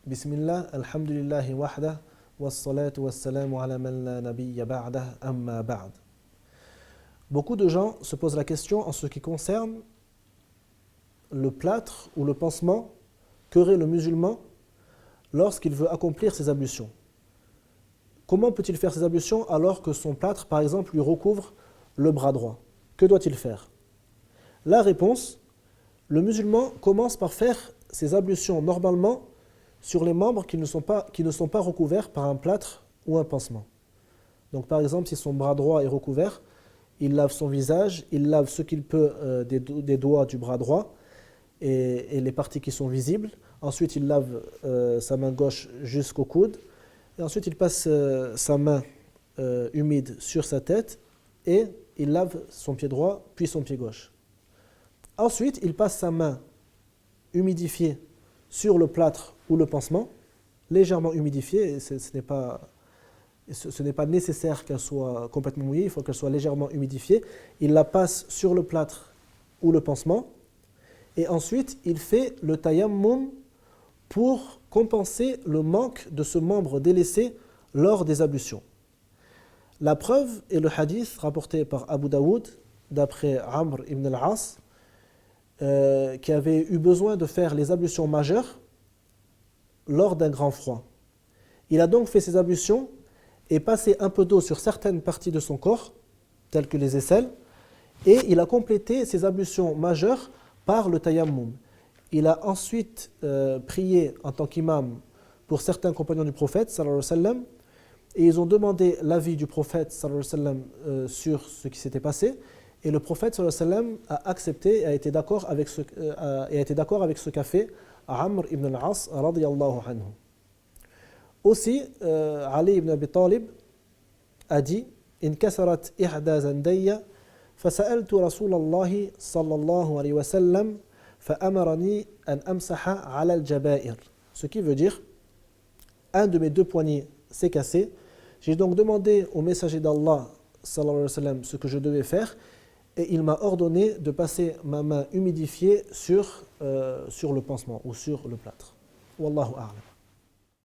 Bismillah, alhamdulillahi wahdah, wassalatu wassalamu ala man la nabiyya ba'dah, amma ba'd. Beaucoup de gens se posent la question en ce qui concerne le plâtre ou le pansement qu'aurait le musulman lorsqu'il veut accomplir ses ablutions. Comment peut-il faire ses ablutions alors que son plâtre, par exemple, lui recouvre le bras droit? Que doit-il faire? La réponse, le musulman commence par faire ses ablutions normalement sur les membres qui ne sont pas recouverts par un plâtre ou un pansement. Donc par exemple, si son bras droit est recouvert, il lave son visage, il lave ce qu'il peut des doigts du bras droit et les parties qui sont visibles. Ensuite, il lave sa main gauche jusqu'au coude. Et ensuite, il passe sa main humide sur sa tête et il lave son pied droit, puis son pied gauche. Ensuite, il passe sa main humidifiée sur le plâtre ou le pansement, légèrement humidifiée. Ce n'est pas nécessaire qu'elle soit complètement mouillée, il faut qu'elle soit légèrement humidifiée. Il la passe sur le plâtre ou le pansement. Et ensuite, il fait le tayammum pour compenser le manque de ce membre délaissé lors des ablutions. La preuve est le hadith rapporté par Abu Daoud, d'après Amr ibn al-As, qui avait eu besoin de faire les ablutions majeures lors d'un grand froid. Il a donc fait ses ablutions et passé un peu d'eau sur certaines parties de son corps, telles que les aisselles, et il a complété ses ablutions majeures par le tayammum. Il a ensuite prié en tant qu'imam pour certains compagnons du prophète sallallahu alayhi wa sallam, et ils ont demandé l'avis du prophète sallallahu alayhi wa sallam sur ce qui s'était passé, et le prophète sallallahu alayhi wa sallam a accepté et a été d'accord avec ce qu'a fait Amr ibn al-As radiyallahu anhu. Aussi, Ali ibn Abi Talib a dit in kasarat ihda zandayya fasa'altu Rasulallahi sallallahu alayhi wa sallam fa'amarani an amsaha ala al-jaba'ir. Ce qui veut dire un de mes deux poignets s'est cassé. J'ai donc demandé au messager d'Allah sallallahu alayhi wa sallam ce que je devais faire et il m'a ordonné de passer ma main humidifiée sur le pansement ou sur le plâtre. Wallahu a'lam.